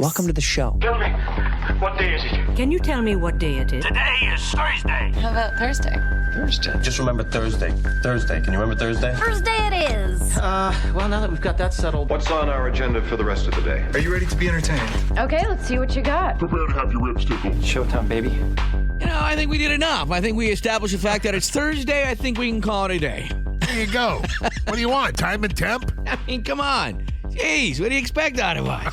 Welcome to the show. Tell me, what day is it? Can you tell me what day it is? Today is Thursday. How about Thursday? Thursday. Just remember Thursday. Thursday. Can you remember Thursday? Thursday it is. Well, now that we've got that settled. What's on our agenda for the rest of the day? Are you ready to be entertained? Okay, let's see what you got. Prepare to have your ribs tickled. Showtime, baby. You know, I think we did enough. I think we established the fact that it's Thursday. I think we can call it a day. There you go. What do you want? Time and temp? I mean, come on. Jeez, what do you expect out of us?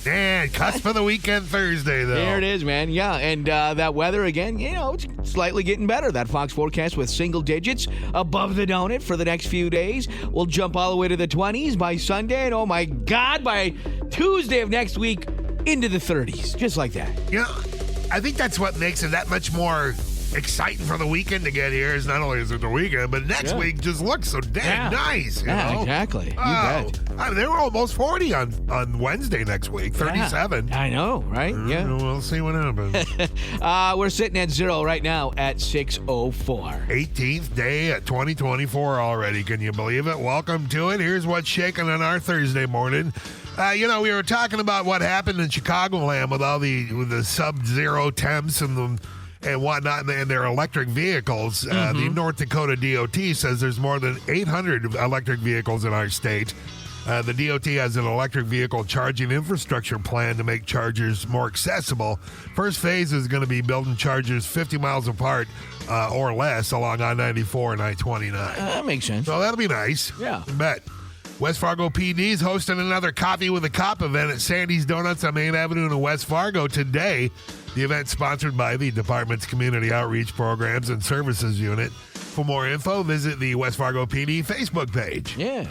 Yeah, cusp of the weekend Thursday, though. There it is, man. Yeah, and that weather, again, you know, it's slightly getting better. That Fox forecast with single digits above the donut for the next few days. We'll jump all the way to the 20s by Sunday, and oh my God, by Tuesday of next week, into the 30s, just like that. You know, I think that's what makes it that much more exciting for the weekend to get here. Is not only is it the weekend, but next week just looks so damn nice. You know? Exactly. You bet. I mean, they were almost 40 on Wednesday next week. 37. I know, right? Yeah. We'll see what happens. We're sitting at 0 right now at 6:04. 18th day at 2024 already. Can you believe it? Welcome to it. Here's what's shaking on our Thursday morning. You know, we were talking about what happened in Chicagoland with all the sub-zero temps and whatnot, and their electric vehicles. The North Dakota DOT says there's more than 800 electric vehicles in our state. The DOT has an electric vehicle charging infrastructure plan to make chargers more accessible. First phase is going to be building chargers 50 miles apart or less along I-94 and I-29. That makes sense. So that'll be nice. Yeah. I bet. West Fargo PD is hosting another Coffee with a Cop event at Sandy's Donuts on Main Avenue in West Fargo today. The event sponsored by the department's Community Outreach Programs and Services Unit. For more info, visit the West Fargo PD Facebook page. Yeah.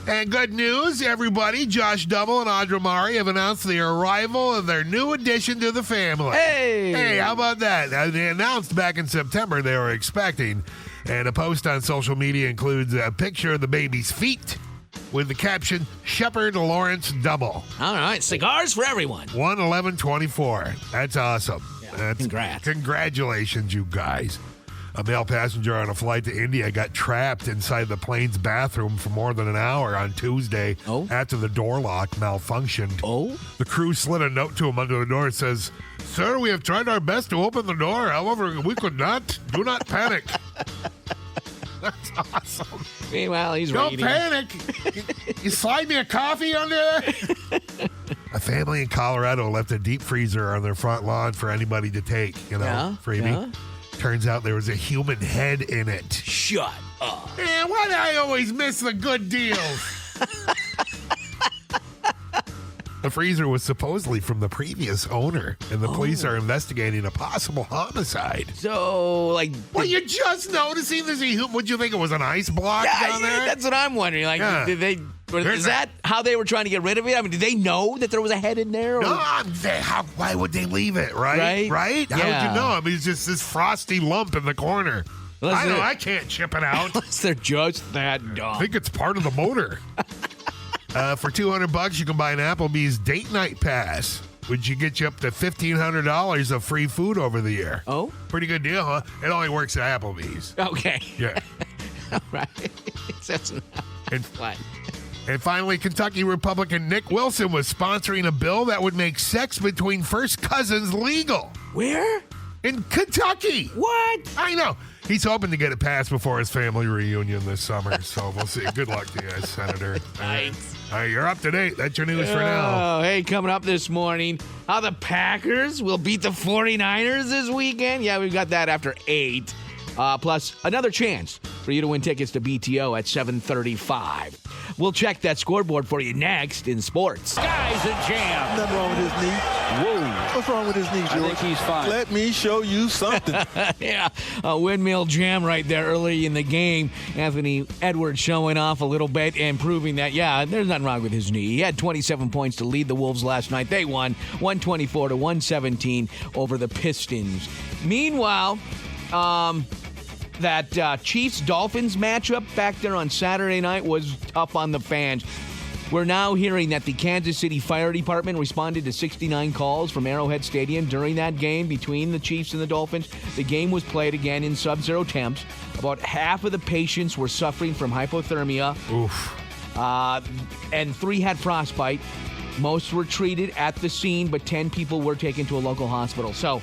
And good news, everybody. Josh Double and Audra Mari have announced the arrival of their new addition to the family. Hey, how about that? They announced back in September they were expecting. And a post on social media includes a picture of the baby's feet with the caption, Shepherd Lawrence Double. All right, cigars for everyone. 1/11/24. That's awesome. Yeah, congrats. Congratulations, you guys. A male passenger on a flight to India got trapped inside the plane's bathroom for more than an hour on Tuesday after the door lock malfunctioned. The crew slid a note to him under the door. It says, "Sir, we have tried our best to open the door. However, we could not. Do not panic." That's awesome. Meanwhile, he's Don't reading. panic. You slide me a coffee under there? A family in Colorado left a deep freezer on their front lawn for anybody to take, freebie. Yeah. Turns out there was a human head in it. Shut up. Man, why do I always miss the good deals? The freezer was supposedly from the previous owner, and the police are investigating a possible homicide. So, Well, you're just noticing there's a human. Would you think it was an ice block down there? That's what I'm wondering. Did they? Is that how they were trying to get rid of it? I mean, did they know that there was a head in there? Or? No, why would they leave it, right? Right? How would you know? I mean, it's just this frosty lump in the corner. I can't chip it out. Unless they're just that dumb. I think it's part of the motor. For $200, you can buy an Applebee's date night pass, which you get you up to $1,500 of free food over the year. Oh? Pretty good deal, huh? It only works at Applebee's. Okay. Yeah. All right. That's fine. And finally, Kentucky Republican Nick Wilson was sponsoring a bill that would make sex between first cousins legal. Where? In Kentucky. What? I know. He's hoping to get it passed before his family reunion this summer, so we'll see. Good luck to you, Senator. Thanks. All right, you're up to date. That's your news for now. Oh, hey, coming up this morning, how the Packers will beat the 49ers this weekend. Yeah, we've got that after 8. Plus, another chance for you to win tickets to BTO at 7:35. We'll check that scoreboard for you next in sports. Guys and jam. Nothing wrong with his knee. Whoa. What's wrong with his knee, George? I think he's fine. Let me show you something. Yeah, a windmill jam right there early in the game. Anthony Edwards showing off a little bit and proving that, there's nothing wrong with his knee. He had 27 points to lead the Wolves last night. They won 124-117 over the Pistons. Meanwhile, that Chiefs-Dolphins matchup back there on Saturday night was tough on the fans. We're now hearing that the Kansas City Fire Department responded to 69 calls from Arrowhead Stadium during that game between the Chiefs and the Dolphins. The game was played again in sub-zero temps. About half of the patients were suffering from hypothermia. Oof. And 3 had frostbite. Most were treated at the scene, but 10 people were taken to a local hospital. So,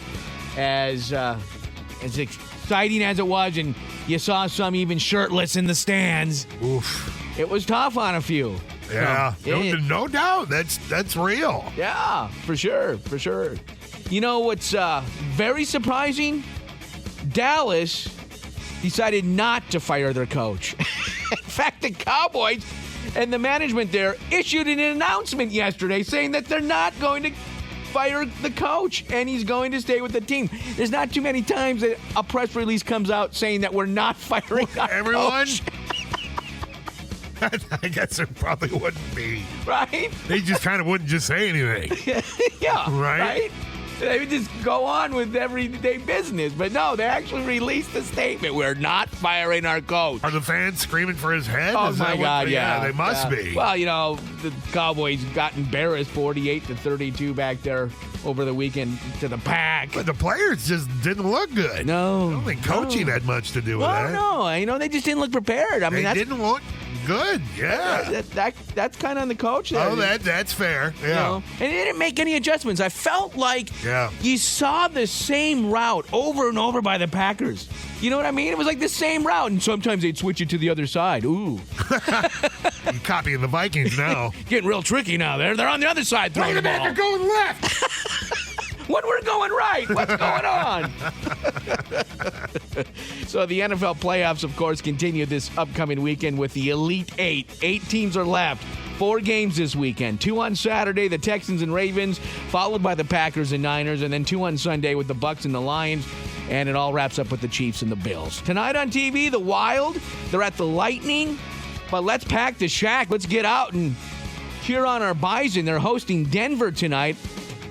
as exciting as it was, and you saw some even shirtless in the stands, Oof. it was tough on a few. Yeah, So, no doubt. That's real. Yeah, for sure. You know what's very surprising? Dallas decided not to fire their coach. In fact, the Cowboys and the management there issued an announcement yesterday saying that they're not going to fire the coach and he's going to stay with the team. There's not too many times that a press release comes out saying that we're not firing our Everyone? coach. I guess there probably wouldn't be. Right? They just kind of wouldn't just say anything. Yeah. Right? They would just go on with everyday business. But no, they actually released a statement. We're not firing our coach. Are the fans screaming for his head? Oh, Is that my what- God, yeah. They must be. Well, you know, the Cowboys got embarrassed 48-32 back there over the weekend to the Pack. But the players just didn't look good. No. I don't think coaching had much to do with Well, that. no. You know, they just didn't look prepared. I mean, They didn't look good. Yeah. that's kind of on the coach there. Oh, that's fair. Yeah. You know? And they didn't make any adjustments. I felt like you saw the same route over and over by the Packers. You know what I mean? It was like the same route, and sometimes they'd switch it to the other side. Ooh. I'm copying the Vikings now. Getting real tricky now. They're on the other side throwing the ball. They're going left. When we're going right, what's going on? So the NFL playoffs, of course, continue this upcoming weekend with the Elite Eight. 8 teams are left. 4 games this weekend. 2 on Saturday, the Texans and Ravens, followed by the Packers and Niners, and then 2 on Sunday with the Bucs and the Lions. And it all wraps up with the Chiefs and the Bills. Tonight on TV, the Wild, they're at the Lightning. But let's pack the shack. Let's get out and cheer on our Bison. They're hosting Denver tonight.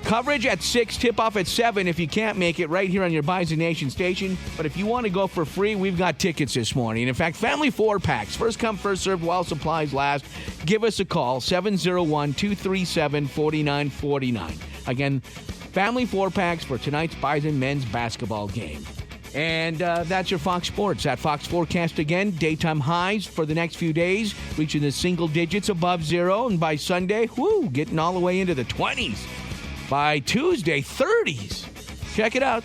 Coverage at 6, tip-off at 7 if you can't make it right here on your Bison Nation station. But if you want to go for free, we've got tickets this morning. In fact, family 4-packs. First come, first served while supplies last. Give us a call, 701-237-4949. Again, family 4-packs for tonight's Bison men's basketball game. And that's your Fox Sports. That Fox forecast again, daytime highs for the next few days, reaching the single digits above zero. And by Sunday, getting all the way into the 20s. By Tuesday, 30s. Check it out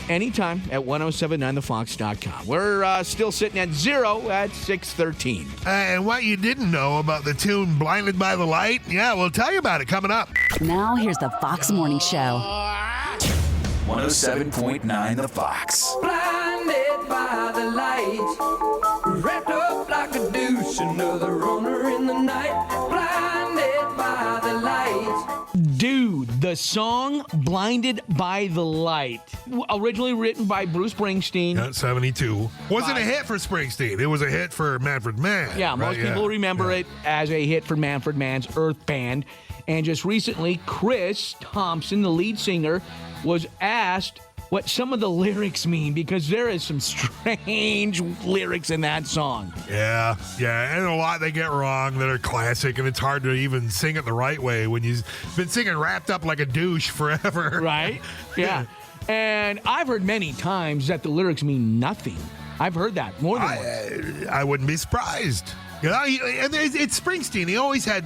anytime at 1079thefox.com. We're still sitting at 0 at 6:13. And what you didn't know about the tune Blinded by the Light, we'll tell you about it coming up. Now here's the Fox Morning Show. 107.9 The Fox. Blinded by the light, wrapped up like a douche, another runner in the night. Blinded by the light. Dude, the song Blinded by the Light, originally written by Bruce Springsteen. Yeah, 72. Wasn't a hit for Springsteen. It was a hit for Manfred Mann. Yeah, most people remember it as a hit for Manfred Mann's Earth Band. And just recently, Chris Thompson, the lead singer, was asked what some of the lyrics mean, because there is some strange lyrics in that song. Yeah, and a lot they get wrong that are classic, and it's hard to even sing it the right way when you've been singing Wrapped Up Like a Douche forever. Right? Yeah. And I've heard many times that the lyrics mean nothing. I've heard that more than once. I wouldn't be surprised. You know, and it's Springsteen. He always had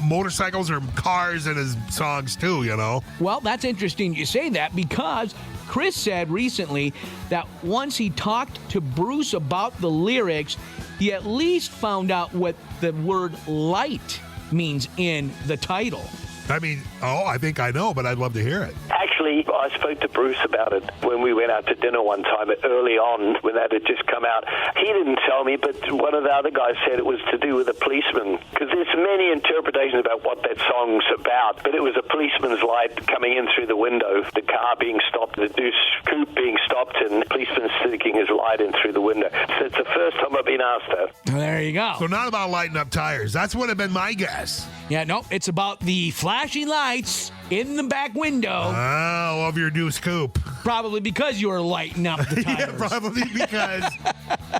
motorcycles or cars in his songs too, you know. Well, that's interesting you say that, because Chris said recently that once he talked to Bruce about the lyrics, he at least found out what the word light means in the title. I mean, I think I know, but I'd love to hear it. Actually, I spoke to Bruce about it when we went out to dinner one time early on when that had just come out. He didn't tell me, but one of the other guys said it was to do with a policeman, because there's many interpretations about what that song's about, but it was a policeman's light coming in through the window, the car being stopped, the Deuce coupe being stopped, and the policeman sticking his light in through the window. So it's the first time I've been asked that. There you go. So not about lighting up tires. That's would have been my guess. Yeah, no, it's about the flashing lights in the back window. Oh, of your Deuce coupe. Probably because you were lighting up the tires. Yeah, probably because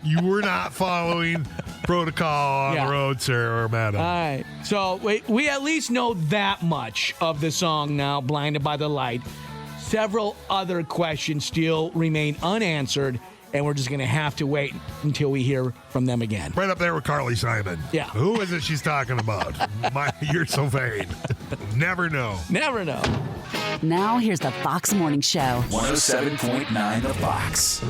you were not following protocol on the road, sir or madam. All right. So we at least know that much of the song now, Blinded by the Light. Several other questions still remain unanswered, and we're just going to have to wait until we hear from them again. Right up there with Carly Simon. Yeah. Who is it she's talking about? You're so vain. Never know. Never know. Now here's the Fox Morning Show. 107.9 The Fox.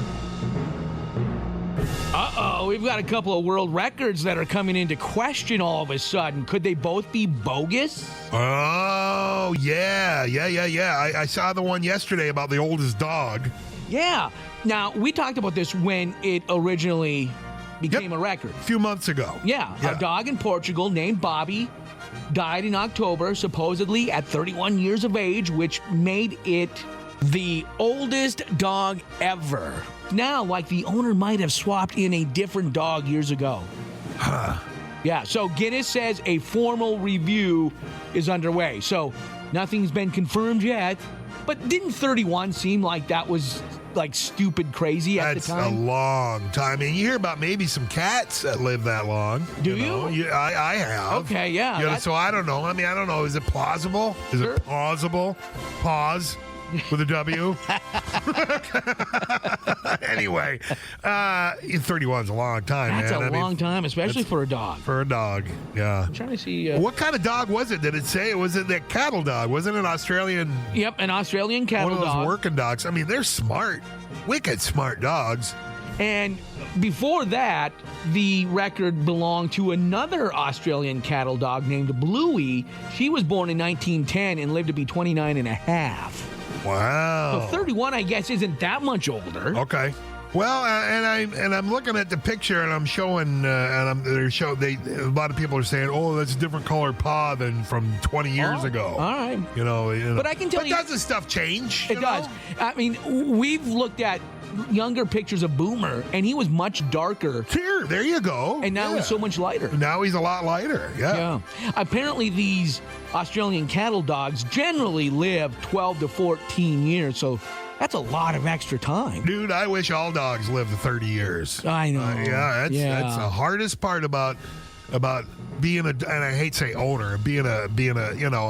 Uh-oh, we've got a couple of world records that are coming into question all of a sudden. Could they both be bogus? Oh, yeah. I saw the one yesterday about the oldest dog. Yeah. Now, we talked about this when it originally became a record. A few months ago. Yeah. A dog in Portugal named Bobby died in October, supposedly at 31 years of age, which made it the oldest dog ever. Now, like the owner might have swapped in a different dog years ago. Huh. Yeah, so Guinness says a formal review is underway. So nothing's been confirmed yet. But didn't 31 seem like that was like stupid crazy at the time? That's a long time. And you hear about maybe some cats that live that long. Do you? I have. Okay, yeah. You know, so I don't know. I mean, I don't know. Is it plausible? Is it plausible? Pause with a W. Anyway, 31 is a long time, That's man. a long time, especially for a dog. For a dog, yeah. I'm trying to see. What kind of dog was it? Did it say? Was it that cattle dog? Wasn't it an Australian? Yep, an Australian cattle dog. One of those dog. working dogs. I mean, they're smart. Wicked smart dogs. And before that, the record belonged to another Australian cattle dog named Bluey. She was born in 1910 and lived to be 29 and a half. Wow. So 31, I guess, isn't that much older. Okay. Well, and I'm looking at the picture, and I'm showing, a lot of people are saying, "Oh, that's a different colored paw than from 20 years ago." All right. You know. But I can tell you, doesn't stuff change? It does. I mean, we've looked at younger pictures of Boomer, and he was much darker. Here, there you go. And now he's so much lighter. Now he's a lot lighter. Yeah. Apparently, these Australian cattle dogs generally live 12 to 14 years, so that's a lot of extra time. Dude, I wish all dogs lived 30 years. I know. That's the hardest part about being and I hate to say owner, being a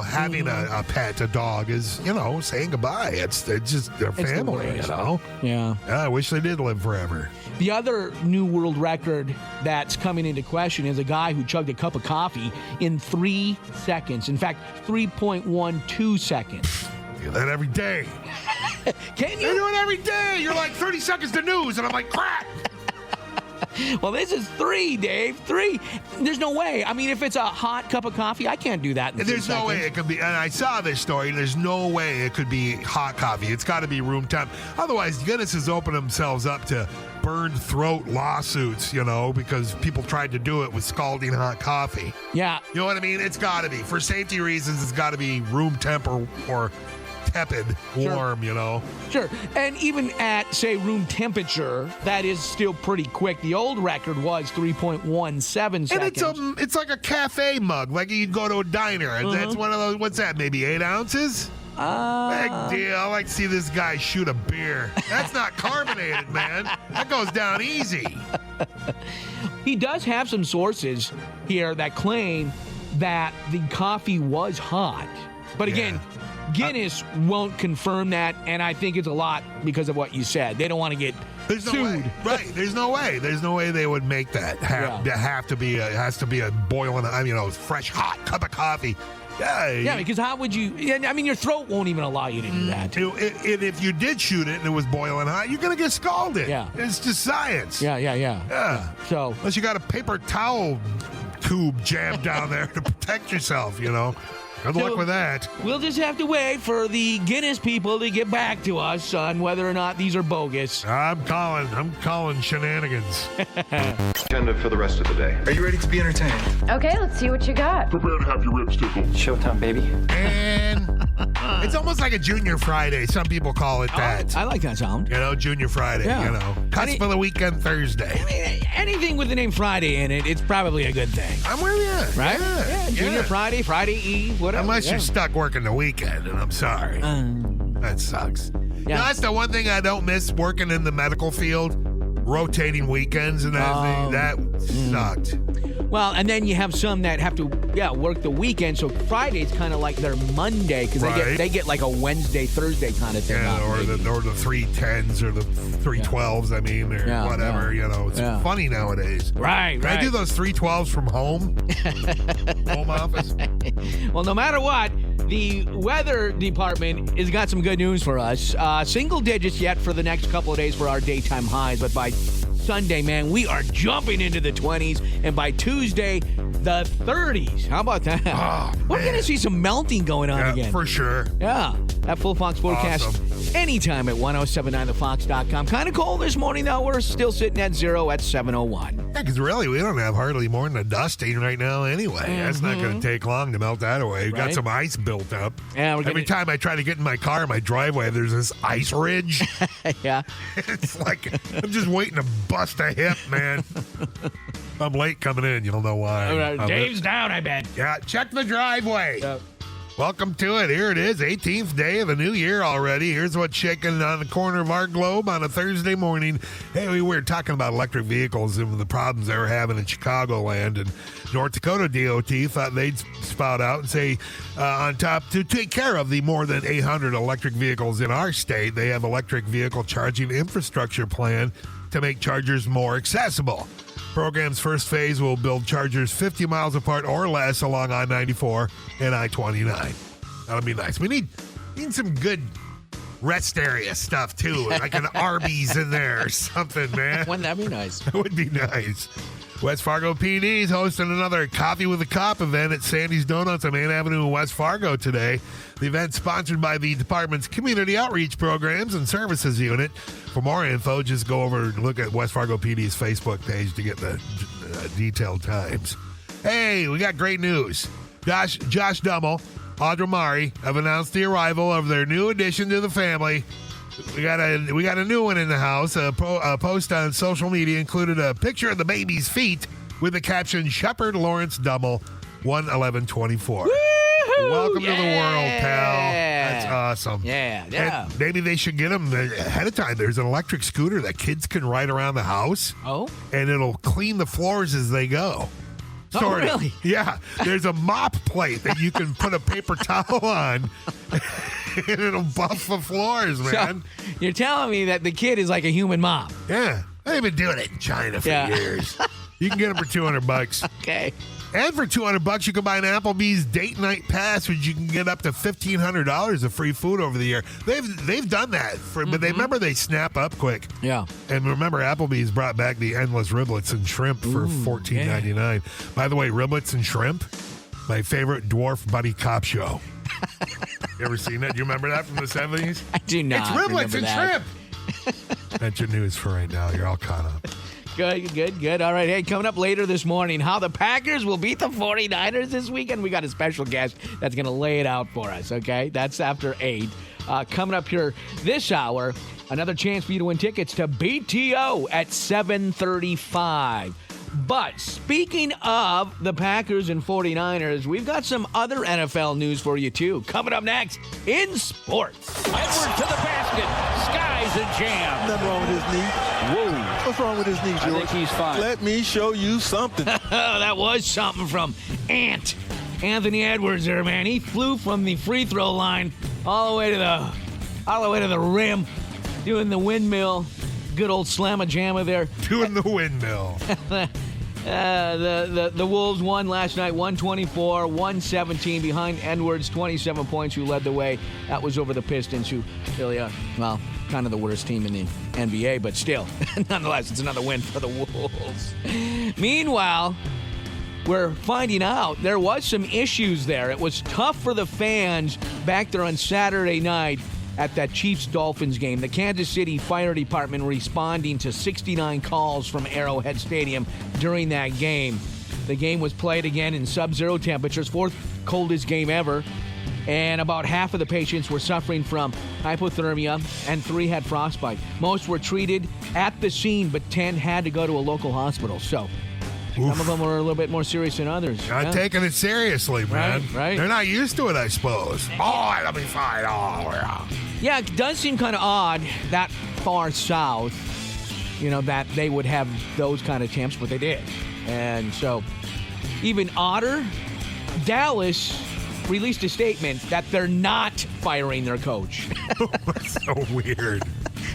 having a pet, a dog is, saying goodbye. It's just their family, Yeah. I wish they did live forever. The other new world record that's coming into question is a guy who chugged a cup of coffee in 3 seconds. In fact, 3.12 seconds. Do that every day. Can you? I do it every day. You're like 30 seconds to news, and I'm like, crap. Well, this is 3, Dave. 3. There's no way. I mean, if it's a hot cup of coffee, I can't do that in 3 There's no seconds. way it could be. And I saw this story. There's no way it could be hot coffee. It's got to be room temp. Otherwise, Guinness has opened themselves up to burned throat lawsuits, because people tried to do it with scalding hot coffee. Yeah. You know what I mean? It's got to be. For safety reasons, it's got to be room temp or tepid, warm, Sure. And even at, say, room temperature, that is still pretty quick. The old record was 3.17 seconds. And it's like a cafe mug, like you'd go to a diner. And that's one of those, what's that, maybe 8 ounces? Big deal. I like to see this guy shoot a beer. That's not carbonated, man. That goes down easy. He does have some sources here that claim that the coffee was hot. But again, Guinness won't confirm that, and I think it's a lot because of what you said. They don't want to get There's no sued. way. Right. There's no way. There's no way they would make that. It has to be a boiling, fresh, hot cup of coffee. Yeah, because how would you? I mean, your throat won't even allow you to do that. If you did shoot it and it was boiling hot, you're going to get scalded. Yeah. It's just science. Yeah. So unless you got a paper towel tube jammed down there to protect yourself, Good luck with that. We'll just have to wait for the Guinness people to get back to us on whether or not these are bogus. I'm calling Shennanigans. Agenda for the rest of the day. Are you ready to be entertained? Okay, let's see what you got. Prepare to have your ribs tickled. Showtime, baby. And it's almost like a Junior Friday. Some people call it that. I like that sound. Junior Friday, Cusp of the weekend Thursday. I mean, anything with the name Friday in it, it's probably a good thing. I'm with you. Right? Yeah, Junior Friday, Friday Eve, whatever. Unless you're stuck working the weekend, and I'm sorry. That sucks. Yeah. That's the one thing I don't miss working in the medical field. Rotating weekends and everything. That sucked. Well, and then you have some that have to, work the weekend. So Friday's kind of like their Monday because they get like a Wednesday, Thursday kind of thing. Yeah, or the 310s or the 312s. I mean, or whatever. You know, it's funny nowadays. Right. Can I do those 312s from home? Home office. Well, no matter what, the weather department has got some good news for us. Single digits yet for the next couple of days for our daytime highs, but by Sunday, man, we are jumping into the 20s, and by Tuesday, the 30s. How about that? Oh, we're going to see some melting going on again. For sure. Yeah. That full Fox forecast anytime at 1079thefox.com. Kind of cold this morning, though. We're still sitting at 0 at 7:01. Yeah, because really, we don't have hardly more than a dusting right now anyway. That's not going to take long to melt that away. We've got some ice built up. Yeah, Every time I try to get in my car, my driveway, there's this ice ridge. Yeah. It's like I'm just waiting to bust a hip, man. I'm late coming in. You'll know why. Dave's down, I bet. Yeah, check the driveway. Welcome to it. Here it is, 18th day of the new year already. Here's what's shaking on the corner of our globe on a Thursday morning. Hey, we were talking about electric vehicles and the problems they were having in Chicagoland, and North Dakota DOT thought they'd spout out and say on top to take care of the more than 800 electric vehicles in our state, they have electric vehicle charging infrastructure plan to make chargers more accessible. Program's first phase will build chargers 50 miles apart or less along I-94 and I-29. That'll be nice. We need some good rest area stuff, too, like an Arby's in there or something, man. Wouldn't that be nice? That would be nice. West Fargo PD is hosting another Coffee with a Cop event at Sandy's Donuts on Main Avenue in West Fargo today. The event's sponsored by the department's Community Outreach Programs and Services Unit. For more info, just go over and look at West Fargo PD's Facebook page to get the detailed times. Hey, we got great news. Josh Dummel, Audra Mari have announced the arrival of their new addition to the family. We got a new one in the house. A post on social media included a picture of the baby's feet with the caption, Shepherd Lawrence Dummel, 1/11/24. Welcome to the world, pal. That's awesome. Yeah. And maybe they should get them ahead of time. There's an electric scooter that kids can ride around the house. Oh? And it'll clean the floors as they go. Oh, really? Yeah. There's a mop plate that you can put a paper towel on, and it'll buff the floors, man. So, you're telling me that the kid is like a human mop? Yeah. They've been doing it in China for years. You can get them for $200. Okay. And for $200, you can buy an Applebee's date night pass, which you can get up to $1,500 of free food over the year. They've done that, but they remember they snap up quick. Yeah. And remember, Applebee's brought back the endless riblets and shrimp for $14.99. By the way, riblets and shrimp, my favorite dwarf buddy cop show. You ever seen that? Do you remember that from the 70s? I do not. It's riblets and that. shrimp. That's your news for right now. You're all caught up. Good. All right. Hey, coming up later this morning, how the Packers will beat the 49ers this weekend. We got a special guest that's going to lay it out for us, okay? That's after 8. Coming up here this hour, another chance for you to win tickets to BTO at 7:35. But speaking of the Packers and 49ers, we've got some other NFL news for you, too. Coming up next in sports. Edwards to the basket. Sky's a jam. Nothing wrong with his knee. Whoa. What's wrong with his knee, George? I think he's fine. Let me show you something. That was something from Anthony Edwards there, man. He flew from the free throw line all the way to the rim, doing the windmill. Good old slamma-jamma there. Doing the windmill. The Wolves won last night, 124-117 behind Edwards, 27 points, who led the way. That was over the Pistons, who really are, kind of the worst team in the NBA, but still, nonetheless, it's another win for the Wolves. Meanwhile, we're finding out there was some issues there. It was tough for the fans back there on Saturday night at that Chiefs-Dolphins game. The Kansas City Fire Department responding to 69 calls from Arrowhead Stadium during that game. The game was played again in sub-zero temperatures, fourth coldest game ever, and about half of the patients were suffering from hypothermia and 3 had frostbite. Most were treated at the scene, but 10 had to go to a local hospital. So some of them were a little bit more serious than others. Not taking it seriously, man. Right. They're not used to it, I suppose. Oh, it'll be fine. Oh, yeah. Yeah, it does seem kind of odd that far south, that they would have those kind of temps, but they did. And so Even odder, Dallas released a statement that they're not firing their coach. That's so weird.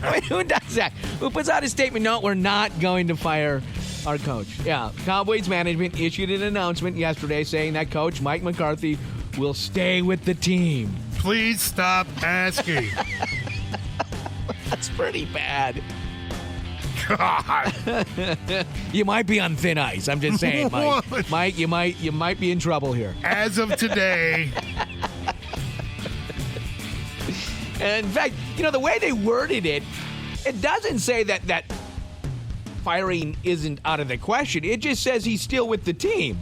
I mean, who does that? Who puts out a statement, no, we're not going to fire our coach? Yeah, Cowboys management issued an announcement yesterday saying that coach, Mike McCarthy, will stay with the team. Please stop asking. That's pretty bad. God. You might be on thin ice. I'm just saying, Mike. Mike, you might be in trouble here. As of today. And in fact, the way they worded it, it doesn't say that firing isn't out of the question. It just says he's still with the team.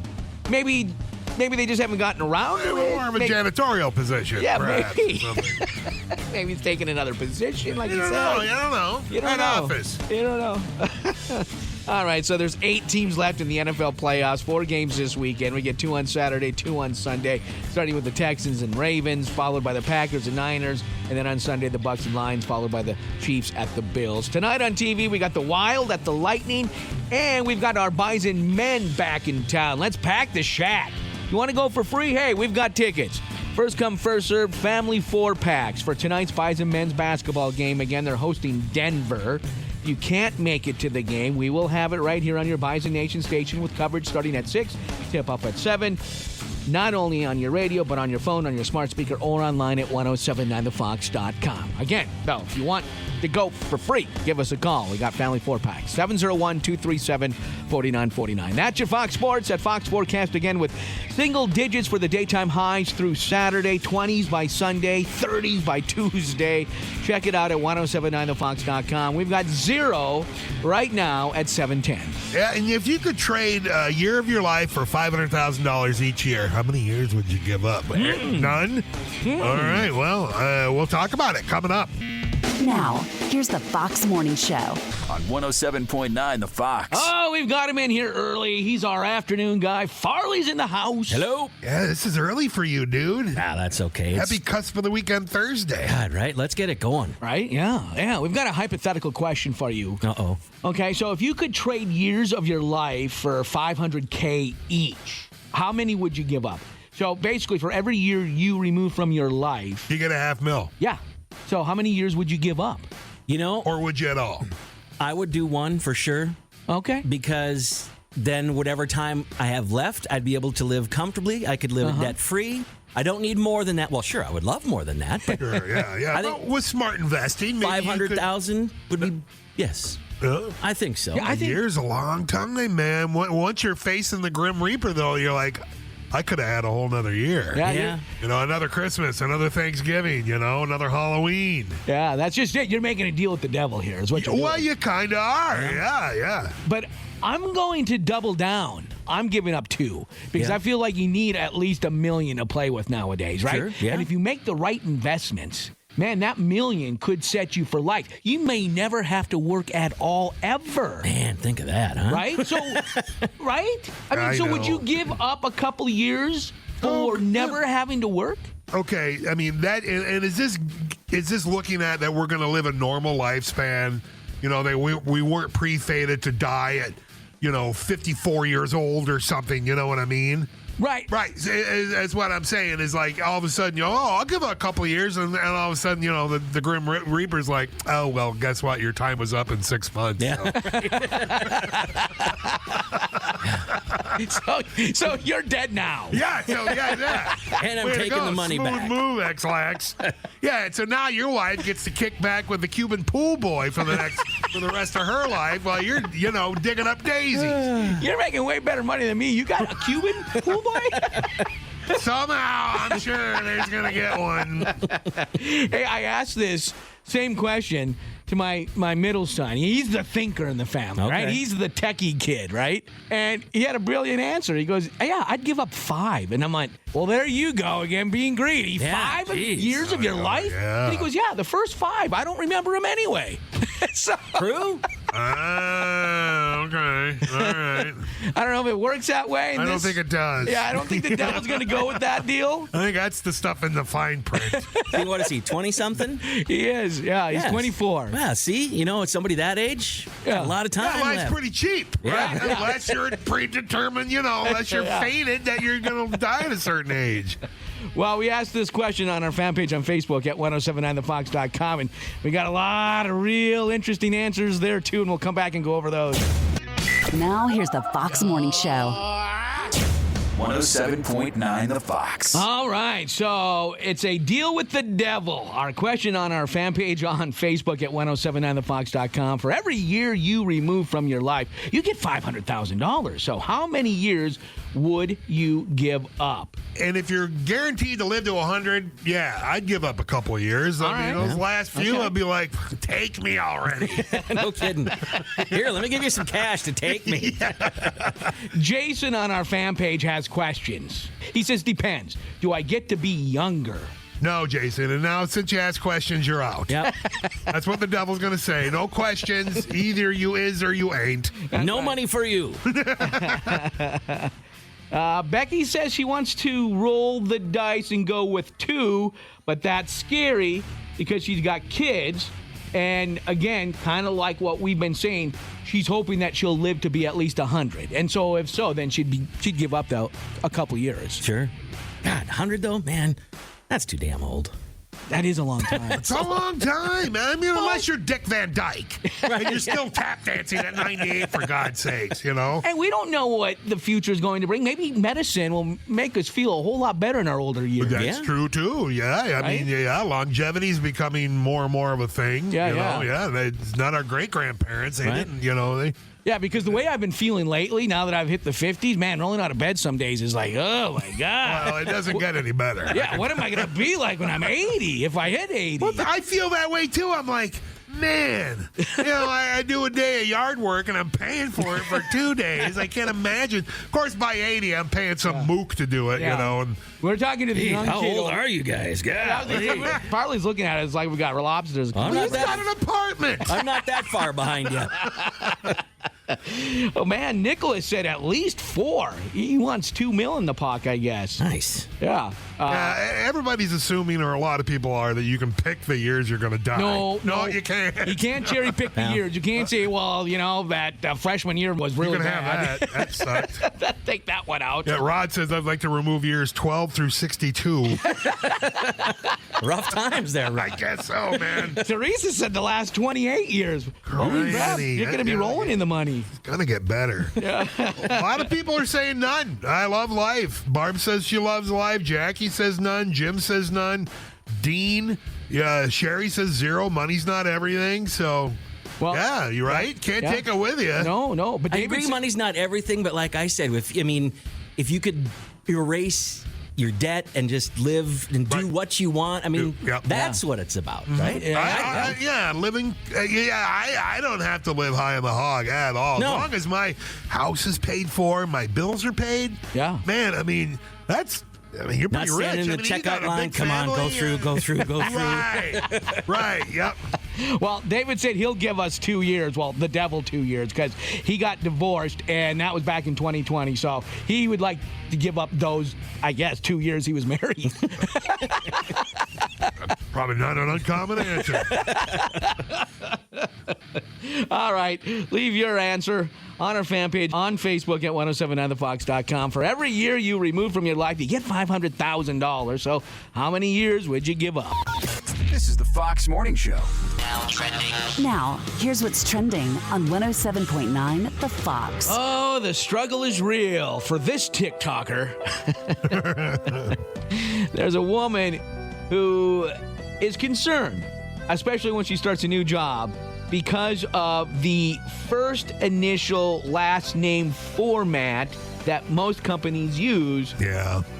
Maybe they just haven't gotten around to it. More of a janitorial position. Yeah, perhaps, maybe. Maybe he's taking another position, like you said. You don't know. You don't know. Office. You don't know. All right, so there's 8 teams left in the NFL playoffs, 4 games this weekend. We get 2 on Saturday, 2 on Sunday, starting with the Texans and Ravens, followed by the Packers and Niners, and then on Sunday, the Bucs and Lions, followed by the Chiefs at the Bills. Tonight on TV, we got the Wild at the Lightning, and we've got our Bison men back in town. Let's pack the shack. You want to go for free? Hey, we've got tickets. First come, first served, family 4-packs for tonight's Bison men's basketball game. Again, they're hosting Denver. If you can't make it to the game, we will have it right here on your Bison Nation station with coverage starting at 6, tip up at 7. Not only on your radio, but on your phone, on your smart speaker, or online at 1079thefox.com. Again, though, if you want to go for free, give us a call. We got family 4-packs, 701-237-4949. That's your Fox Sports at Fox Forecast again with single digits for the daytime highs through Saturday, 20s by Sunday, 30s by Tuesday. Check it out at 1079thefox.com. We've got 0 right now at 710. Yeah, and if you could trade a year of your life for $500,000 each year, how many years would you give up? None? All right, well, we'll talk about it coming up. Now, here's the Fox Morning Show on 107.9 The Fox. Oh, we've got him in here early. He's our afternoon guy. Farley's in the house. Hello. Yeah, this is early for you, dude. That's okay. Happy cusp of the weekend Thursday. God, right? Let's get it going. Right? Yeah. We've got a hypothetical question for you. Uh-oh. Okay, so if you could trade years of your life for $500K each, how many would you give up? So basically, for every year you remove from your life, you get $500,000. Yeah. So how many years would you give up? Or would you at all? I would do 1 for sure. Okay. Because then whatever time I have left, I'd be able to live comfortably. I could live debt-free. I don't need more than that. Well, sure, I would love more than that. But sure, yeah. I think with smart investing, maybe $500,000 would be, yes. I think so. Yeah, a year's a long time, man. Once you're facing the Grim Reaper, though, you're like, I could have had a whole nother year. Yeah. Another Christmas, another Thanksgiving, another Halloween. Yeah, that's just it. You're making a deal with the devil here, is what you're doing. Well, you kind of are. Yeah. But I'm going to double down. I'm giving up 2 because I feel like you need at least $1 million to play with nowadays, right? Sure, yeah. And if you make the right investments, man, that $1 million could set you for life. You may never have to work at all ever. Man, think of that, huh? Right? So, right? I mean, would you give up a couple of years for never having to work? Okay, I mean that, and is this looking at that we're going to live a normal lifespan? We weren't pre-fated to die at 54 years old or something. You know what I mean? Right. That's what I'm saying is like all of a sudden, I'll give it a couple of years, and all of a sudden, the Grim Reaper's like, oh, well, guess what? Your time was up in 6 months. Yeah. So you're dead now. Yeah. And I'm taking the money back. Smooth move, X-Lax. Yeah. So now your wife gets to kick back with the Cuban pool boy for the rest of her life while you're, digging up daisies. You're making way better money than me. You got a Cuban pool boy? Somehow, I'm sure there's going to get one. Hey, I asked this same question to my middle son. He's the thinker in the family, right? He's the techie kid, right? And he had a brilliant answer. He goes, yeah, I'd give up 5. And I'm like, well, there you go again, being greedy. Yeah, 5 years of your life? Yeah. And he goes, yeah, the first 5. I don't remember them anyway. True? Okay. All right. I don't know if it works that way. I don't think it does. Yeah, I don't think the devil's going to go with that deal. I think that's the stuff in the fine print. See, what is he, 20-something? He is. Yeah, he's 24. Yeah, see? You know, it's somebody that age. Yeah. A lot of time Yeah, life's left. pretty cheap. Right? Yeah. Unless you're predetermined, unless you're fated that you're going to die at a certain age. Well, we asked this question on our fan page on Facebook at 1079thefox.com, and we got a lot of real interesting answers there, too, and we'll come back and go over those. Now, here's the Fox Morning Show. 107.9 The Fox. All right, so it's a deal with the devil. Our question on our fan page on Facebook at 1079thefox.com. For every year you remove from your life, you get $500,000. So how many years would you give up? And if you're guaranteed to live to 100, yeah, I'd give up a couple of years. I mean, those last few, I'd be like, take me already. No kidding. Here, let me give you some cash to take me. Jason on our fan page has questions. He says, depends. Do I get to be younger? No, Jason. And now, since you ask questions, you're out. Yep. That's what the devil's going to say. No questions. Either you is or you ain't. No money for you. Becky says she wants to roll the dice and go with 2, but that's scary because she's got kids. And again, kind of like what we've been saying, she's hoping that she'll live to be at least 100. And so if so, then she'd give up a couple years. Sure. God, 100 though? Man, that's too damn old. That is a long time. It's a long time, man. I mean, unless you're Dick Van Dyke. And you're still tap dancing at 98, for God's sakes, And we don't know what the future is going to bring. Maybe medicine will make us feel a whole lot better in our older years. That's true, too. Yeah. I mean, longevity is becoming more and more of a thing. It's not our great-grandparents. They didn't, they... Yeah, because the way I've been feeling lately, now that I've hit the 50s, man, rolling out of bed some days is like, oh, my God. Well, it doesn't get any better. Yeah, what am I going to be like when I'm 80, if I hit 80? Well, I feel that way, too. I'm like, man, I do a day of yard work, and I'm paying for it for 2 days. I can't imagine. Of course, by 80, I'm paying some mook to do it, And we're talking to the young How kid. old are you guys? Farley's looking at it. It's like we got lobsters. He's got an apartment. I'm not that far behind you. Oh, man, Nicholas said at least 4. He wants $2 million in the pocket, I guess. Nice. Yeah. Everybody's assuming, or a lot of people are, that you can pick the years you're going to die. No, you can't. You can't cherry pick the years. You can't say, well, that freshman year was really you can bad. have that. That sucked. Take that one out. Yeah, Rod says, I'd like to remove years 12 through 62. Rough times there, Rod. I guess so, man. Teresa said the last 28 years. Holy crap, you're going to be rolling in the money. It's going to get better. Yeah. A lot of people are saying none. I love life. Barb says she loves life. Jackie says none. Jim says none. Dean, Sherry says 0. Money's not everything. So, yeah, you're right. Can't take it with you. No. But I agree, money's not everything. But like I said, if you could erase your debt and just live and do what you want. I mean, that's what it's about, right? Living. I don't have to live high on the hog at all. No. As long as my house is paid for, my bills are paid. Yeah, man. I mean, you're not pretty rich. standing in the checkout line. Come on, go through. Right. Yep. Well, David said he'll give us 2 years. Well, the devil 2 years, because he got divorced, and that was back in 2020. So he would like to give up those, 2 years he was married. Probably not an uncommon answer. All right. Leave your answer on our fan page on Facebook at 1079thefox.com. For every year you remove from your life, you get $500,000. So how many years would you give up? This is the Fox Morning Show. Now, here's what's trending on 107.9 The Fox. Oh, the struggle is real for this TikToker. There's a woman who is concerned, especially when she starts a new job, because of the first initial last name format that most companies use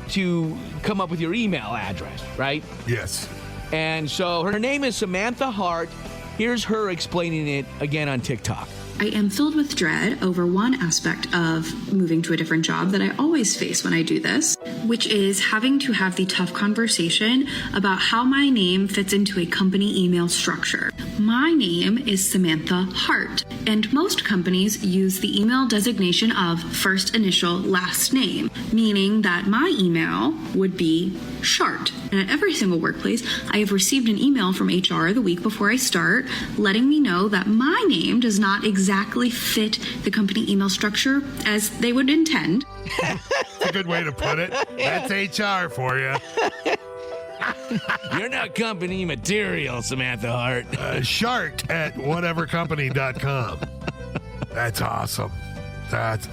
to come up with your email address, right? Yes. And so her name is Samantha Hart. Here's her explaining it again on TikTok. I am filled with dread over one aspect of moving to a different job that I always face when I do this. which is having to have the tough conversation about how my name fits into a company email structure. My name is Samantha Hart, and most companies use the email designation of first initial last name, meaning that my email would be Shart. And at every single workplace, I have received an email from HR the week before I start letting me know that my name does not exactly fit the company email structure as they would intend. That's a good way to put it. That's HR for you. You're not company material, Samantha Hart. Shart at whatevercompany.com. That's awesome. That's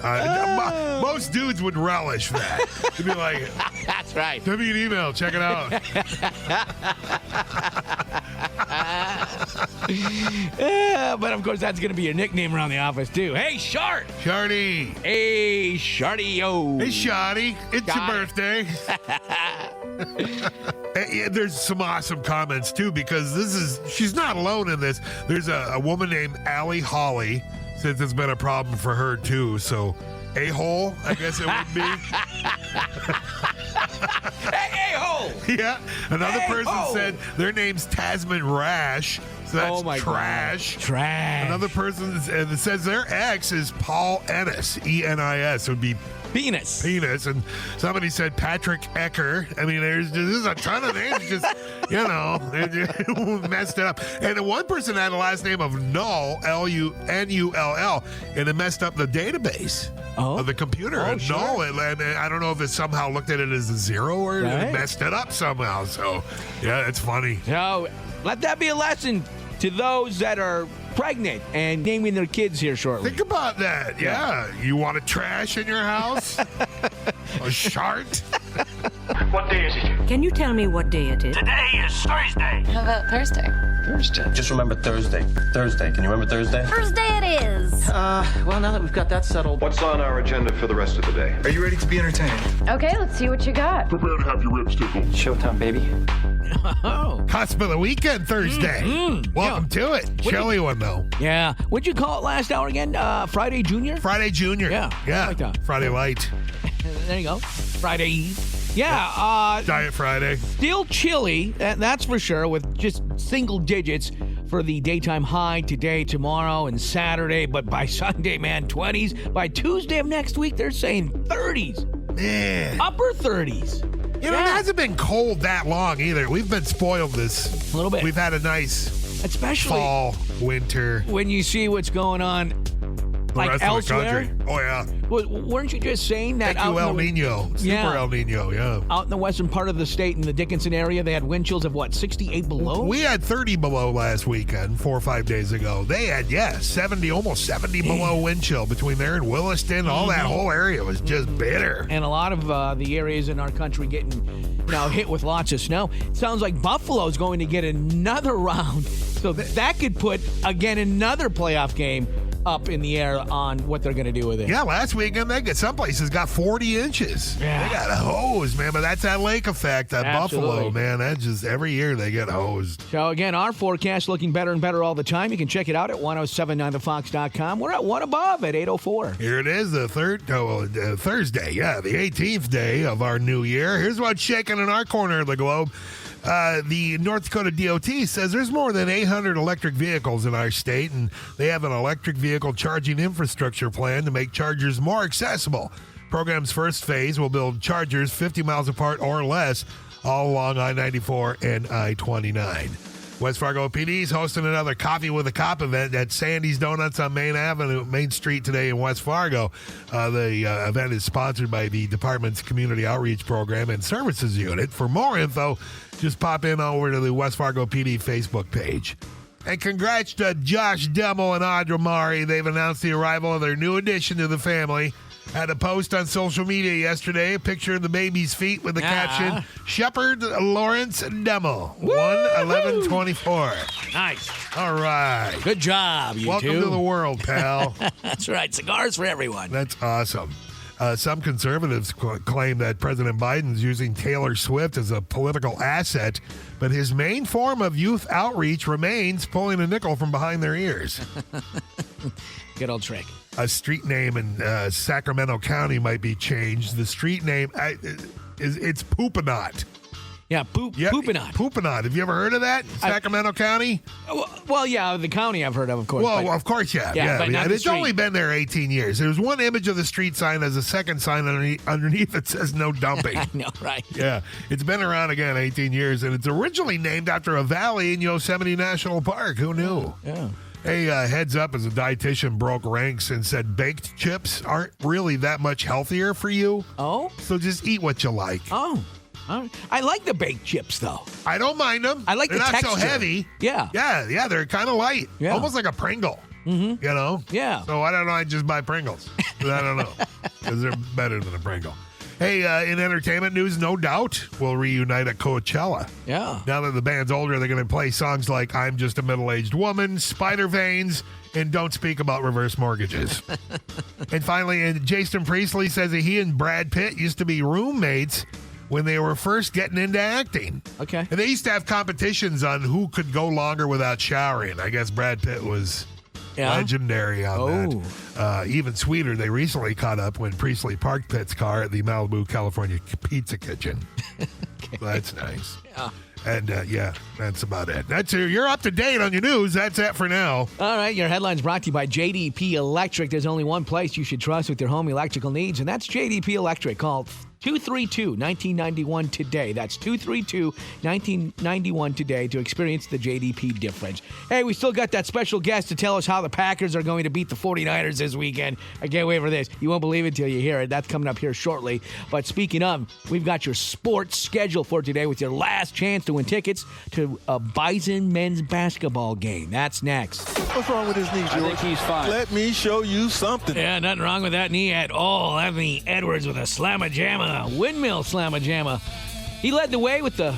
most dudes would relish that. They'd be like, "That's right. Send me an email. Check it out." But of course, that's going to be your nickname around the office too. Hey, Shart. Sharty. Hey, Sharty-o. Hey, Shotty. It's your birthday. There's some awesome comments too, because she's not alone in this. There's a woman named Allie Holly. Since it's been a problem for her too, so a-hole, I guess it would be. Hey, a-hole! Yeah. Another person said their name's Tasman Rash, so that's trash. God. Trash. Another person says their ex is Paul Ennis, E-N-I-S. It would be Penis. And somebody said Patrick Ecker. I mean, there's a ton of names just, messed up. And one person had a last name of Null, L-U-N-U-L-L, and it messed up the database of the computer. And sure. Null, and I don't know if it somehow looked at it as a zero or it messed it up somehow. So, yeah, it's funny. So, let that be a lesson to those that are pregnant and naming their kids here shortly. Think about that. Yeah. You want a trash in your house? A shart? What day is it? Can you tell me what day it is? Today is Thursday. How about Thursday? Thursday. Just remember Thursday. Thursday. Can you remember Thursday? Thursday it is. Well, now that we've got that settled. What's on our agenda for the rest of the day? Are you ready to be entertained? Okay, let's see what you got. Prepare to have your ribs tickled. Showtime, baby. Cusp of the weekend Thursday. Welcome to it. Chilly one, though. Yeah. What'd you call it last hour again? Friday Junior? Friday Junior. Yeah. Like that. Friday Light. There you go. Friday Eve. Yeah. Diet Friday. Still chilly, that's for sure, with just single digits for the daytime high today, tomorrow, and Saturday. But by Sunday, man, 20s. By Tuesday of next week, they're saying 30s. Man. Upper 30s. It hasn't been cold that long either. We've been spoiled this. A little bit. We've had a nice especially winter. When you see what's going on like elsewhere. Oh, yeah. Weren't you just saying that Thank you, El Nino. Super El Nino, yeah. Out in the western part of the state in the Dickinson area, they had wind chills of 68 below? We had 30 below last weekend, 4 or 5 days ago. They had, 70, almost 70 below wind chill between there and Williston. All that whole area was just bitter. And a lot of the areas in our country getting hit with lots of snow. It sounds like Buffalo's going to get another round. So that could put, again, another playoff game up in the air on what they're going to do with it. Yeah, last weekend, some places got 40 inches. Yeah. They got hosed, man. But that's that lake effect, that Buffalo, man. That's just every year they get hosed. So, again, our forecast looking better and better all the time. You can check it out at 1079thefox.com. We're at one above at 8:04. Here it is, the Thursday, the 18th day of our new year. Here's what's shaking in our corner of the globe. The North Dakota DOT says there's more than 800 electric vehicles in our state, and they have an electric vehicle charging infrastructure plan to make chargers more accessible. Program's first phase will build chargers 50 miles apart or less all along I-94 and I-29. West Fargo PD is hosting another Coffee with a Cop event at Sandy's Donuts on Main Street today in West Fargo. The event is sponsored by the department's Community Outreach Program and Services Unit. For more info, just pop in over to the West Fargo PD Facebook page. And congrats to Josh Demmel and Audra Mari. They've announced the arrival of their new addition to the family. Had a post on social media yesterday, a picture of the baby's feet with the caption, Shepard Lawrence Demmel, 1/11/24. Nice. All right. Good job, you Welcome to the world, pal. That's right. Cigars for everyone. That's awesome. Some conservatives claim that President Biden's using Taylor Swift as a political asset, but his main form of youth outreach remains pulling a nickel from behind their ears. Good old trick. A street name in Sacramento County might be changed. The street name, It's Poopanot. Yeah, Poopanot. Poopanot. Have you ever heard of that? Sacramento County? Well, yeah, the county I've heard of course. Well, of course, yeah. But not the it's street. only been there 18 years. There's one image of the street sign. There's a second sign underneath that says no dumping. I know, right? Yeah. It's been around again 18 years, and it's originally named after a valley in Yosemite National Park. Who knew? Yeah. Hey, heads up as a dietitian broke ranks and said baked chips aren't really that much healthier for you. Oh? So just eat what you like. Oh. I like the baked chips, though. I don't mind them. I like they're the not texture. so heavy. Yeah. Yeah, they're kind of light. Yeah. Almost like a Pringle. Mm-hmm. You know? Yeah. So I don't know. I just buy Pringles. I don't know. Because they're better than a Pringle. Hey, in entertainment news, No Doubt will reunite at Coachella. Yeah. Now that the band's older, they're going to play songs like I'm Just a Middle-Aged Woman, Spider Veins, and Don't Speak About Reverse Mortgages. And finally, Jason Priestley says that he and Brad Pitt used to be roommates when they were first getting into acting. Okay. And they used to have competitions on who could go longer without showering. I guess Brad Pitt was legendary on that. Even sweeter, they recently caught up when Priestley parked Pitt's car at the Malibu, California Pizza Kitchen. Okay. So that's nice. Yeah. And, that's about it. You're up to date on your news. That's it for now. All right, your headline's brought to you by JDP Electric. There's only one place you should trust with your home electrical needs, and that's JDP Electric. Call 232-1991 today. That's 232-1991 today to experience the JDP difference. Hey, we still got that special guest to tell us how the Packers are going to beat the 49ers this weekend. I can't wait for this. You won't believe it until you hear it. That's coming up here shortly. But speaking of, we've got your sports schedule for today with your last chance to win tickets to a Bison men's basketball game. That's next. What's wrong with his knee, George? I think he's fine. Let me show you something. Yeah, nothing wrong with that knee at all. Anthony Edwards with a slamma-jamma, windmill slamma-jamma. He led the way with the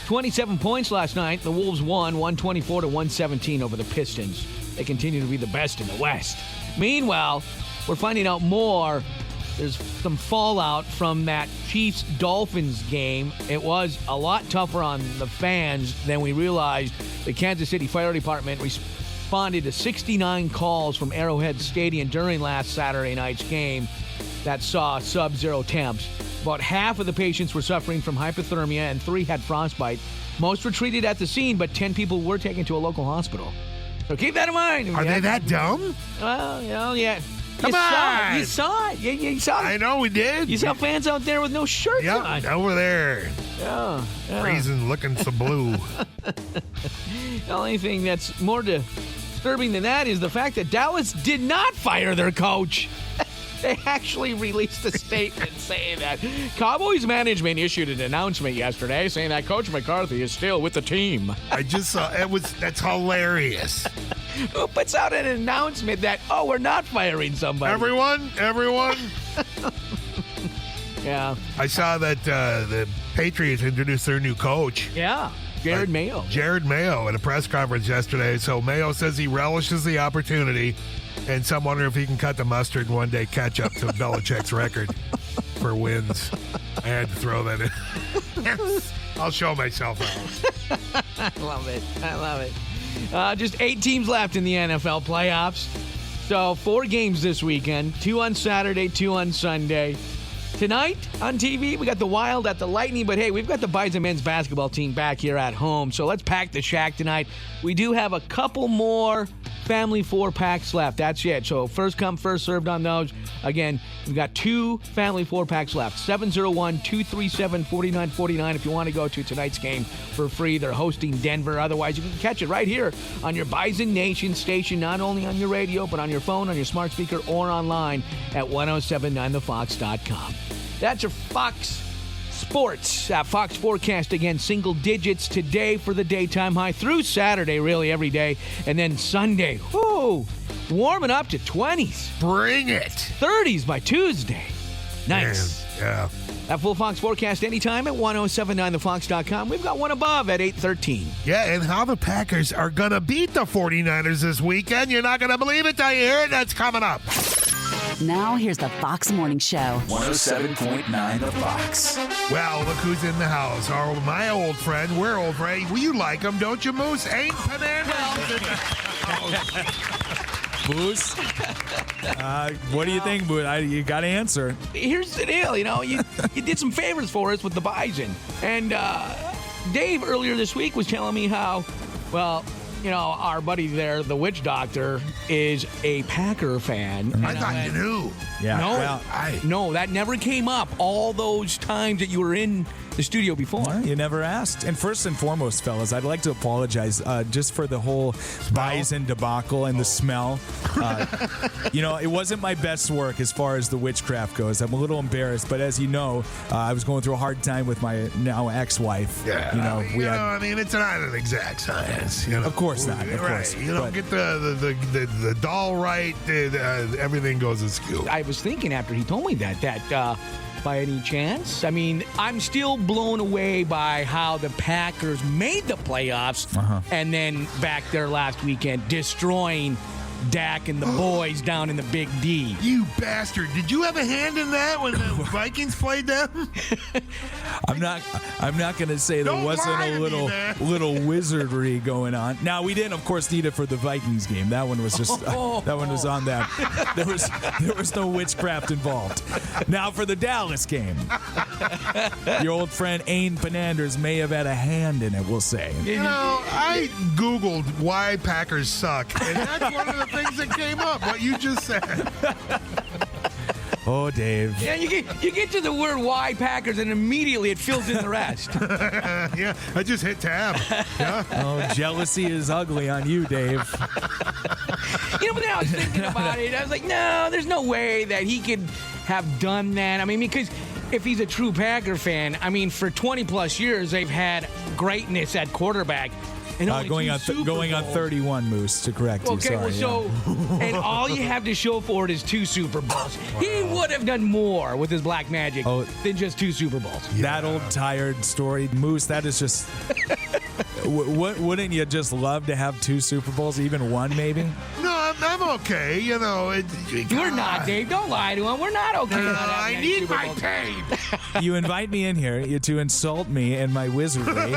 27 points last night. The Wolves won 124-117 over the Pistons. They continue to be the best in the West. Meanwhile, we're finding out more. There's some fallout from that Chiefs-Dolphins game. It was a lot tougher on the fans than we realized. The Kansas City Fire Department responded to 69 calls from Arrowhead Stadium during last Saturday night's game that saw sub-zero temps. About half of the patients were suffering from hypothermia and 3 had frostbite. Most were treated at the scene, but 10 people were taken to a local hospital. So keep that in mind. Are they that dumb? Well, yeah. Come on! You saw it. You saw it. I know we did. You saw fans out there with no shirts on. Over there. Yeah. Freezing, looking so blue. The only thing that's more disturbing than that is the fact that Dallas did not fire their coach. They actually released a statement saying that. Cowboys management issued an announcement yesterday saying that Coach McCarthy is still with the team. I just saw that's hilarious. Who puts out an announcement that, we're not firing somebody? Everyone. Yeah. I saw that the Patriots introduced their new coach. Yeah. Jared Mayo. Jared Mayo at a press conference yesterday. So Mayo says he relishes the opportunity, and some wonder if he can cut the mustard and one day catch up to Belichick's record for wins. I had to throw that in. I'll show myself out. I love it. Just 8 teams left in the NFL playoffs. So 4 games this weekend, 2 on Saturday, 2 on Sunday. Tonight on TV, we got the Wild at the Lightning, but hey, we've got the Bison men's basketball team back here at home, so let's pack the shack tonight. We do have a couple more family 4-packs left. That's it. So first come, first served on those. Again, we've got 2 family 4-packs left. 701-237-4949 if you want to go to tonight's game for free. They're hosting Denver. Otherwise, you can catch it right here on your Bison Nation station, not only on your radio, but on your phone, on your smart speaker, or online at 1079thefox.com. That's your Fox Sports. Fox forecast again, single digits today for the daytime high through Saturday, really every day. And then Sunday, warming up to 20s. Bring it. 30s by Tuesday. Nice. Man, yeah. That full Fox forecast anytime at 1079thefox.com. We've got one above at 8:13. Yeah, and how the Packers are going to beat the 49ers this weekend. You're not going to believe it till you hear it. That's coming up. Now, here's the Fox Morning Show. 107.9 The Fox. Well, look who's in the house. My old friend. We're old friend. Well, you like him, don't you, Moose? Ain't Pananders in the house. Booze. What do you think, Booze? You got to answer. Here's the deal, you did some favors for us with the Bison. And Dave earlier this week was telling me how, well, our buddy there, the witch doctor, is a Packer fan. I thought you knew. Yeah. No, that never came up all those times that you were in the studio before. Well, you never asked. And first and foremost, fellas, I'd like to apologize just for the whole Bison debacle and the smell. It wasn't my best work as far as the witchcraft goes. I'm a little embarrassed, but as you know, I was going through a hard time with my now ex-wife. Yeah, I mean, it's not an exact science. Of course not. Of course. You don't get the doll right, everything goes askew. I was thinking after he told me that by any chance, I mean, I'm still blown away by how the Packers made the playoffs and then back there last weekend destroying Dak and the boys down in the Big D. You bastard. Did you have a hand in that when the Vikings played them? I'm not going to say there wasn't a little wizardry going on. Now, we didn't, of course, need it for the Vikings game. That one was just that one was on them. There was no witchcraft involved. Now, for the Dallas game, your old friend Ain Penanders may have had a hand in it, we'll say. I Googled why Packers suck, and that's one of the things that came up, what you just said. Oh, Dave. Yeah, you get to the word "why Packers" and immediately it fills in the rest. Yeah, I just hit tab. Yeah. Oh, jealousy is ugly on you, Dave. But then I was thinking about it. I was like, no, there's no way that he could have done that. I mean, because if he's a true Packer fan, I mean, for 20-plus years, they've had greatness at quarterback. And going on 31, Moose, to correct you. Okay, Sorry, and all you have to show for it is 2 Super Bowls. He would have done more with his black magic than just 2 Super Bowls. Yeah. That old tired story, Moose, that is just... wouldn't you just love to have 2 Super Bowls, even one maybe? No, I'm okay. You're not, Dave. Don't lie to him. We're not okay. I need my pay. You invite me in here to insult me and my wizardry.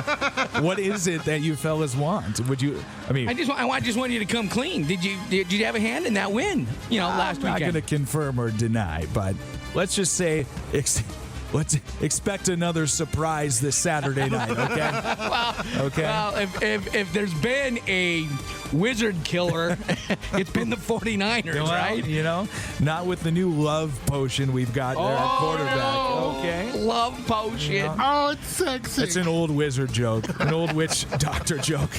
What is it that you fellas want? Would you? I mean, I just want you to come clean. Did you have a hand in that win? Last weekend. I'm not going to confirm or deny, but let's just say. Let's expect another surprise this Saturday night, okay? Well, if there's been a wizard killer, it's been the 49ers, right? Not with the new love potion we've got there at quarterback. No. Okay. Love potion. Oh, it's sexy. It's an old wizard joke, an old witch doctor joke.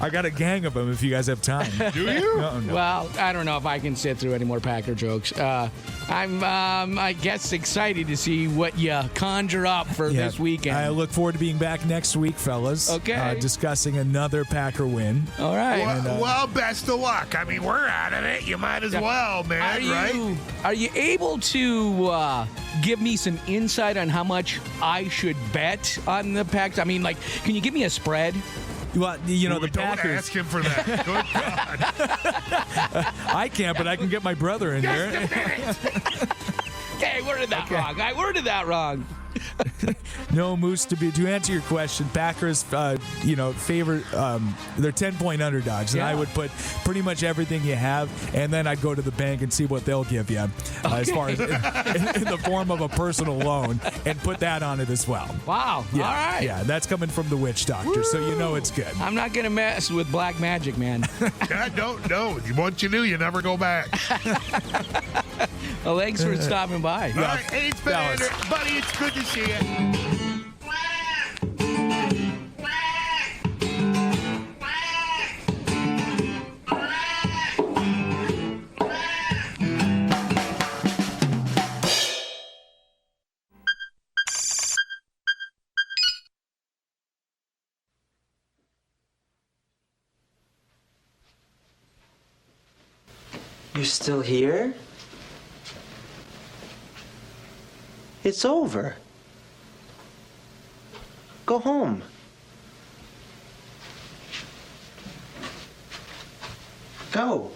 I got a gang of them if you guys have time. Do you? No. Well, I don't know if I can sit through any more Packer jokes. I'm, I guess, excited to see what you conjure up for this weekend. I look forward to being back next week, fellas. Okay. Discussing another Packer win. All right. Well, best of luck. I mean, we're out of it. You might as well, man, right? Are you able to give me some insight on how much I should bet on the Packers? I mean, can you give me a spread? Well, the Packers. Don't ask him for that. Good God. I can't, but I can get my brother in here. Okay, worded that wrong. I worded that wrong. No, Moose, to answer your question, Packers, favor, they're 10-point underdogs, and I would put pretty much everything you have, and then I'd go to the bank and see what they'll give you as far as in the form of a personal loan, and put that on it as well. Wow. Yeah, all right. Yeah, that's coming from the witch doctor, so you know it's good. I'm not going to mess with black magic, man. Yeah, don't. Once you knew, you never go back. Well, thanks for stopping by. All right, hey, it's Fernando. Buddy, it's good to see you. You still here? It's over. Go home. Go.